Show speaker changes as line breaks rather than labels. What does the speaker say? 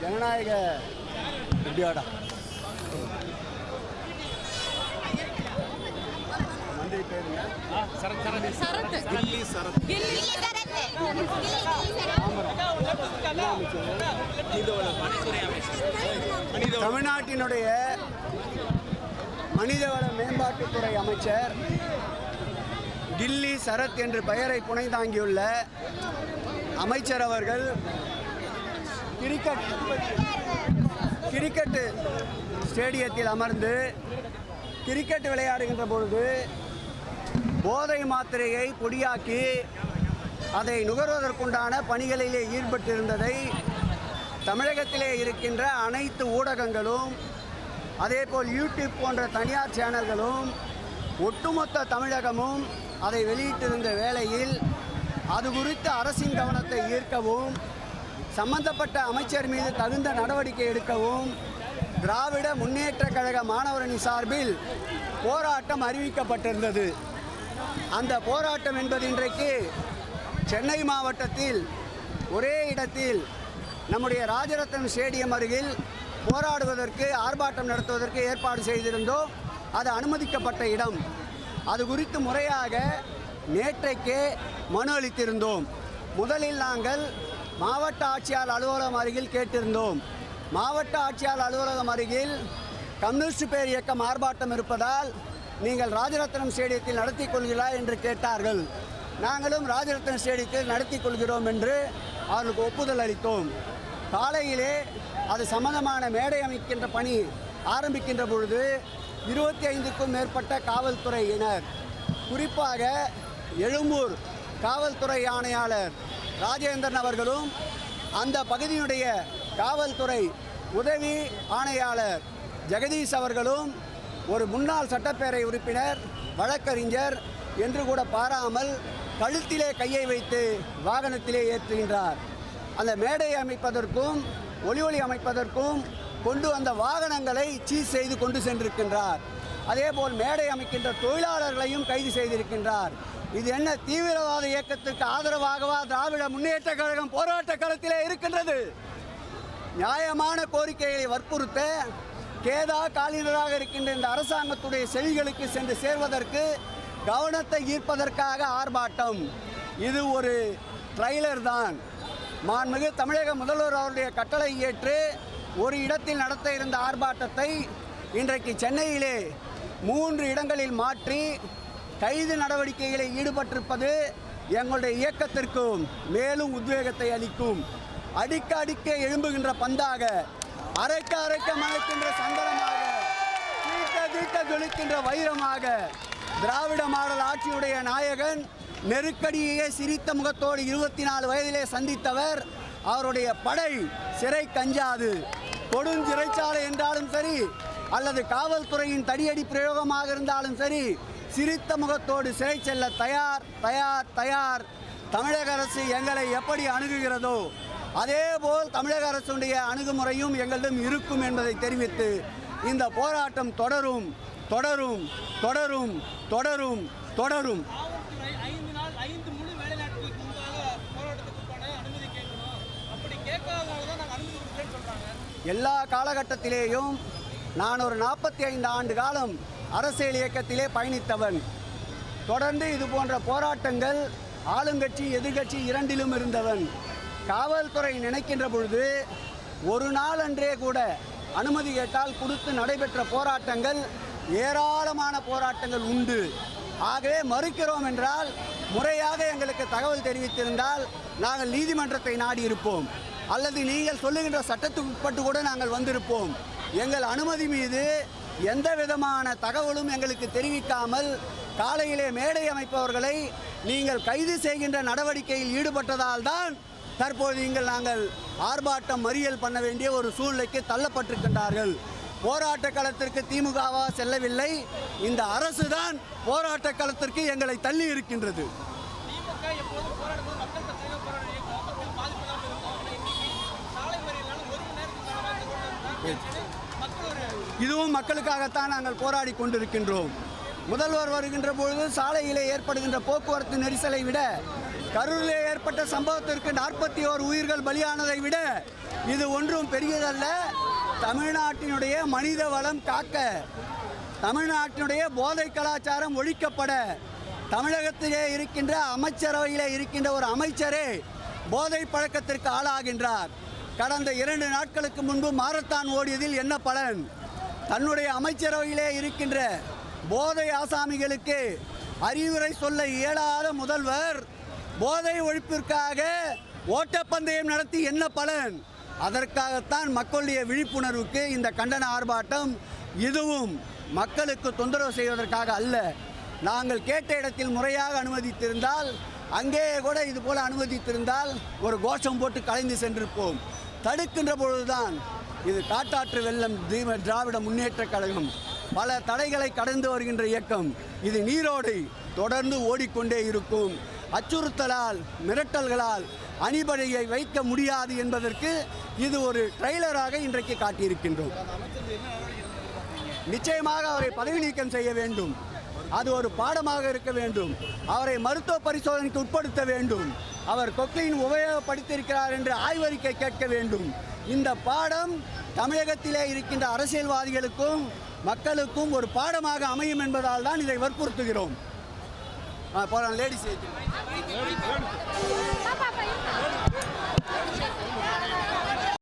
ஜனநாயக எப்படியாடா மந்திரி பேருங்க தமிழ்நாட்டினுடைய மனிதவள மேம்பாட்டுத்துறை அமைச்சர் டில்லி சரத் என்று பெயரை புனைந்தாங்கியுள்ள அமைச்சர் அவர்கள் கிரிக்கெட் ஸ்டேடியத்தில் அமர்ந்து கிரிக்கெட் விளையாடுகின்ற பொழுது போதை மாத்திரையை பொடியாக்கி அதை நுகர்வதற்குண்டான பணிகளிலே ஈடுபட்டிருந்ததை தமிழகத்திலே இருக்கின்ற அனைத்து ஊடகங்களும் அதேபோல் யூடியூப் போன்ற தனியார் சேனல்களும் ஒட்டுமொத்த தமிழகமும் அதை வெளியிட்டிருந்த வேளையில் அது குறித்து அரசின் கவனத்தை ஈர்க்கவும் சம்பந்தப்பட்ட அமைச்சர் மீது தகுந்த நடவடிக்கை எடுக்கவும் திராவிட முன்னேற்றக் கழக மாணவரணி சார்பில் போராட்டம் அறிவிக்கப்பட்டிருந்தது. அந்த போராட்டம் என்பது இன்றைக்கு சென்னை மாவட்டத்தில் ஒரே இடத்தில் நம்முடைய ராஜரத்னம் ஸ்டேடியம் அருகில் போராடுவதற்கு ஆர்ப்பாட்டம் நடத்துவதற்கு ஏற்பாடு செய்திருந்தோம். அது அனுமதிக்கப்பட்ட இடம். அது குறித்து முறையாக நேற்றைக்கே மனு அளித்திருந்தோம். முதலில் நாங்கள் மாவட்ட ஆட்சியாளர் அலுவலகம் அருகில் கேட்டிருந்தோம். மாவட்ட ஆட்சியாளர் அலுவலகம் அருகில் கம்யூனிஸ்ட் பேர் இயக்கம் ஆர்ப்பாட்டம் இருப்பதால் நீங்கள் ராஜரத்னம் ஸ்டேடியத்தில் நடத்தி கொள்கிறா என்று கேட்டார்கள். நாங்களும் ராஜரத்னம் ஸ்டேடியத்தில் நடத்தி கொள்கிறோம் என்று அவர்களுக்கு ஒப்புதல் அளித்தோம். காலையிலே அது சம்பந்தமான மேடை அமைக்கின்ற பணி ஆரம்பிக்கின்ற பொழுது 25க்கும் மேற்பட்ட காவல்துறையினர், குறிப்பாக எழும்பூர் காவல்துறை ஆணையாளர் ராஜேந்திரன் அவர்களும் அந்த பகுதியினுடைய காவல்துறை உதவி ஆணையாளர் ஜெகதீஷ் அவர்களும் ஒரு முன்னாள் சட்டப்பேரவை உறுப்பினர் வழக்கறிஞர் என்று கூட பாராமல் கழுத்திலே கையை வைத்து வாகனத்திலே ஏற்றுகின்றார். அந்த மேடை அமைப்பதற்கும் ஒளி அமைப்பதற்கும் கொண்டு வந்த வாகனங்களை சீஸ் செய்து கொண்டு சென்றிருக்கின்றார். அதேபோல் மேடை அமைக்கின்ற தொழிலாளர்களையும் கைது செய்திருக்கின்றார். இது என்ன தீவிரவாத இயக்கத்திற்கு ஆதரவாகவா திராவிட முன்னேற்ற கழகம் போராட்ட களத்திலே இருக்கின்றது? நியாயமான கோரிக்கைகளை வற்புறுத்த கேதா காலினராக இருக்கின்ற இந்த அரசாங்கத்துடைய செவிகளுக்கு சென்று சேர்வதற்கு கவனத்தை ஈர்ப்பதற்காக ஆர்ப்பாட்டம். இது ஒரு ட்ரைலர் தான். மாண்புமிகு தமிழக முதல்வர் அவருடைய கட்டளை ஏற்று ஒரு இடத்தில் நடத்த இருந்த ஆர்ப்பாட்டத்தை இன்றைக்கு சென்னையிலே 3 இடங்களில் மாற்றி கைது நடவடிக்கைகளில் ஈடுபட்டிருப்பது எங்களுடைய இயக்கத்திற்கும் மேலும் உத்வேகத்தை அளிக்கும். அடிக்க அடிக்க எழும்புகின்ற பந்தாக, அரைக்க அரைக்க மணக்கின்ற சந்தனமாக, தீட்ட தீட்ட ஜொலிக்கின்ற வைரமாக திராவிட மாடல் ஆட்சியுடைய நாயகன் நெருக்கடியே சிரித்த முகத்தோடு 24 வயதிலே சந்தித்தவர். அவருடைய படை சிறை கஞ்சாது. கொடுஞ்சிறைச்சாலை என்றாலும் சரி, அல்லது காவல்துறையின் தடியடி பிரயோகமாக இருந்தாலும் சரி, சிரித்த முகத்தோடு சிறை செல்ல தயார் தயார் தயார். தமிழக அரசு எங்களை எப்படி அணுகுகிறதோ அதேபோல் தமிழக அரசுடைய அணுகுமுறையும் எங்களிடம் இருக்கும் என்பதை தெரிவித்து இந்த போராட்டம் தொடரும் தொடரும் தொடரும் தொடரும் தொடரும். எல்லா காலகட்டத்திலேயும் நான் ஒரு 45 ஆண்டு காலம் அரசியல் இயக்கத்திலே பயணித்தவன். தொடர்ந்து இது போன்ற போராட்டங்கள் ஆளுங்கட்சி எதிர்கட்சி இரண்டிலும் இருந்தவன். காவல்துறை நினைக்கின்ற பொழுது ஒரு நாள் அன்றே கூட அனுமதி கேட்டால் கொடுத்து நடைபெற்ற போராட்டங்கள் ஏராளமான போராட்டங்கள் உண்டு. ஆகவே மறுக்கிறோம் என்றால் முறையாக எங்களுக்கு தகவல் தெரிவித்திருந்தால் நாங்கள் நீதிமன்றத்தை நாடி இருப்போம். அல்லது நீங்கள் சொல்லுகின்ற சட்டத்துக்கு உட்பட்டு கூட நாங்கள் வந்திருப்போம். எங்கள் அனுமதி மீது எந்த விதமான தகவலும் எங்களுக்கு தெரிவிக்காமல் காலையிலே மேடை அமைப்பவர்களை நீங்கள் கைது செய்கின்ற நடவடிக்கையில் ஈடுபட்டதால் தான் தற்போது நாங்கள் ஆர்ப்பாட்டம் மறியல் பண்ண வேண்டிய ஒரு சூழ்நிலைக்கு தள்ளப்பட்டிருக்கின்றார்கள். போராட்ட களத்திற்கு திமுகவா செல்லவில்லை, இந்த அரசு தான் போராட்ட களத்திற்கு எங்களை தள்ளி இருக்கின்றது. இதுவும் மக்களுக்காகத்தான் நாங்கள் போராடி கொண்டிருக்கின்றோம். முதல்வர் வருகின்ற பொழுது சாலையிலே ஏற்படுகின்ற போக்குவரத்து நெரிசலை விட கரூரிலே ஏற்பட்ட சம்பவத்திற்கு 41 உயிர்கள் பலியானதை விட இது ஒன்றும் பெரியதல்ல. தமிழ்நாட்டினுடைய மனித வளம் காக்க, தமிழ்நாட்டினுடைய போதை கலாச்சாரம் ஒழிக்கப்பட, தமிழகத்திலே இருக்கின்ற அமைச்சரவையிலே இருக்கின்ற ஒரு அமைச்சரே போதை பழக்கத்திற்கு ஆளாகின்றார். கடந்த 2 நாட்களுக்கு முன்பு மாரத்தான் ஓடியதில் என்ன பலன்? தன்னுடைய அமைச்சரவையிலே இருக்கின்ற போதை ஆசாமிகளுக்கு அறிவுரை சொல்ல இயலாத முதல்வர் போதை ஒழிப்பிற்காக ஓட்டப்பந்தயம் நடத்தி என்ன பலன்? அதற்காகத்தான் மக்களுடைய விழிப்புணர்வுக்கு இந்த கண்டன ஆர்ப்பாட்டம். இதுவும் மக்களுக்கு தொந்தரவு செய்வதற்காக அல்ல. நாங்கள் கேட்ட இடத்தில் முறையாக அனுமதித்திருந்தால், அங்கேயே கூட இது போல அனுமதித்திருந்தால் ஒரு கோஷம் போட்டு கலைந்து சென்றிருப்போம். தடுக்கின்ற பொழுதுதான் இது காட்டாற்று வெள்ளம் திராவிட முன்னேற்ற கழகம் பல தடைகளை கடந்து வருகின்ற இயக்கம். இது நீரோடை தொடர்ந்து ஓடிக்கொண்டே இருக்கும். அச்சுறுத்தலால், மிரட்டல்களால் அணிபடையை வைக்க முடியாது என்பதற்கு இது ஒரு ட்ரெய்லராக இன்றைக்கு காட்டியிருக்கின்றோம். நிச்சயமாக அவரை பதவி நீக்கம் செய்ய வேண்டும். அது ஒரு பாடமாக இருக்க வேண்டும். அவரை மருத்துவ பரிசோதனைக்கு உட்படுத்த வேண்டும். அவர் கொக்கையின் உபயோகப்படுத்தியிருக்கிறார் என்று ஆய்வறிக்கை கேட்க வேண்டும். இந்த பாடம் தமிழகத்திலே இருக்கின்ற அரசியல்வாதிகளுக்கும் மக்களுக்கும் ஒரு பாடமாக அமையும் என்பதால் தான் இதை வற்புறுத்துகிறோம். போகலாம் லேடிஸ்.